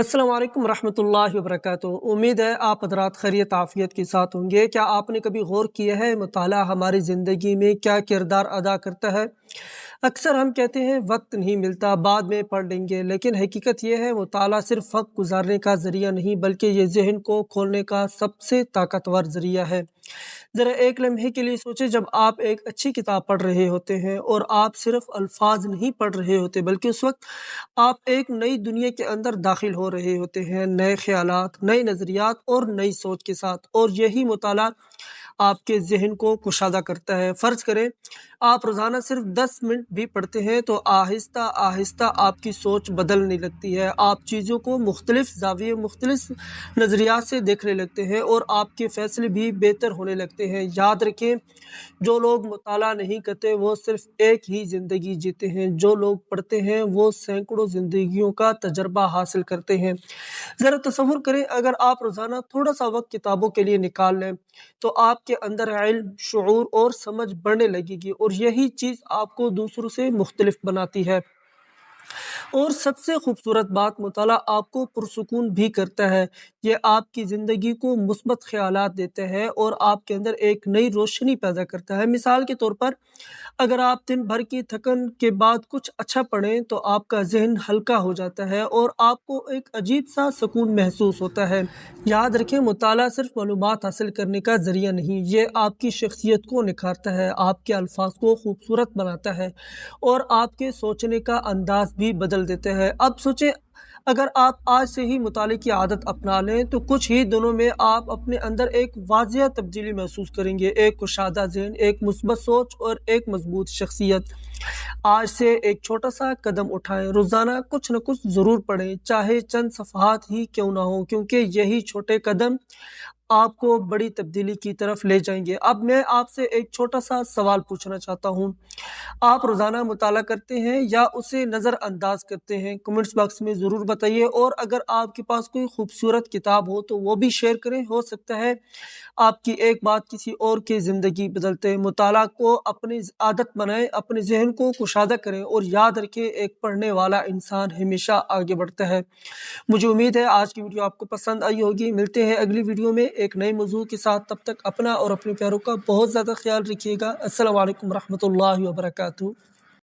अस्सलाम वालेकुम रहमतुल्लाहि व बरकातुहू। उम्मीद है आप हज़रात खैरियत आफ़ियत के साथ होंगे। क्या आपने कभी गौर किया है मुताला हमारी ज़िंदगी में क्या किरदार अदा करता है? अक्सर हम कहते हैं वक्त नहीं मिलता, बाद में पढ़ लेंगे, लेकिन हकीकत यह है मुताला सिर्फ वक्त गुजारने का ज़रिया नहीं बल्कि ये ज़हन को खोलने का सबसे ताकतवर ज़रिया है। ज़रा एक लम्हे के लिए सोचें, जब आप एक अच्छी किताब पढ़ रहे होते हैं और आप सिर्फ अल्फाज नहीं पढ़ रहे होते बल्कि उस वक्त आप एक नई दुनिया के अंदर दाखिल हो रहे होते हैं, नए ख़यालात, नए नज़रियात और नई सोच के साथ, और यही मुताला आपके ज़हन को कुशादा करता है। फ़र्ज़ करें आप रोज़ाना सिर्फ 10 मिनट भी पढ़ते हैं तो आहिस्ता आहिस्ता आपकी सोच बदलने लगती है। आप चीज़ों को मुख्तलिफ ज़ाविये, मुख्तलिफ नज़रियात से देखने लगते हैं और आपके फ़ैसले भी बेहतर होने लगते हैं। याद रखें, जो लोग मुताला नहीं करते वो सिर्फ एक ही ज़िंदगी जीते हैं, जो लोग पढ़ते हैं वो सैकड़ों ज़िंदगियों का तजर्बा हासिल करते हैं। ज़रा तसव्वुर करें, अगर आप रोज़ाना थोड़ा-सा वक़्त किताबों के लिए निकाल लें, तो आपके अंदर इल्म, शऊर और समझ बढ़ने लगेगी, और यही चीज़ आपको दूसरों से मुख्तलिफ बनाती है। और सबसे खूबसूरत बात, मुताला आपको पुरसुकून भी करता है। ये आपकी ज़िंदगी को मुस्बत ख़यालात देता है और आपके अंदर एक नई रोशनी पैदा करता है। मिसाल के तौर पर, अगर आप दिन भर की थकन के बाद कुछ अच्छा पढ़ें तो आपका ज़हन हल्का हो जाता है और आपको एक अजीब-सा सुकून महसूस होता है। याद रखें, मुताला सिर्फ मालूमात हासिल करने का ज़रिया नहीं, ये आपकी शख्सियत को निखारता है, आपके अल्फाज को खूबसूरत बनाता है और आपके सोचने का अंदाज़ भी बदल देता है। अब सोचें, अगर आप आज से ही मुताले की आदत अपना लें तो कुछ ही दिनों में आप अपने अंदर एक वाज़िया तब्दीली महसूस करेंगे, एक कुशादा ज़हन, एक मुस्बत सोच और एक मज़बूत शख्सियत। आज से एक छोटा-सा कदम उठाएँ, रोज़ाना कुछ न कुछ ज़रूर पढ़ें, चाहे चंद सफ़हात ही क्यों ना हों, क्योंकि यही छोटे कदम आपको बड़ी तब्दीली की तरफ ले जाएँगे। अब मैं आपसे एक छोटा-सा सवाल पूछना चाहता हूँ, आप रोज़ाना मुताला करते हैं या उसे नज़रअंदाज करते हैं? कमेंट्स बॉक्स में ज़रूर बताइए, और अगर आपके पास कोई खूबसूरत किताब हो तो वो भी शेयर करें। हो सकता है आपकी एक बात किसी और की ज़िंदगी बदल दे। मुताला को अपनी आदत बनाएँ, अपने ज़हन को कुशादा करें और याद रखें, एक पढ़ने वाला इंसान हमेशा आगे बढ़ता है। मुझे उम्मीद है आज की वीडियो आपको पसंद आई होगी। मिलते हैं अगली वीडियो में एक नए मौज़ू के साथ। तब तक अपना और अपने प्यारों का बहुत ज़्यादा ख़्याल रखिएगा। अस्सलाम वालेकुम रहमतुल्लाहि व बरकातुहू।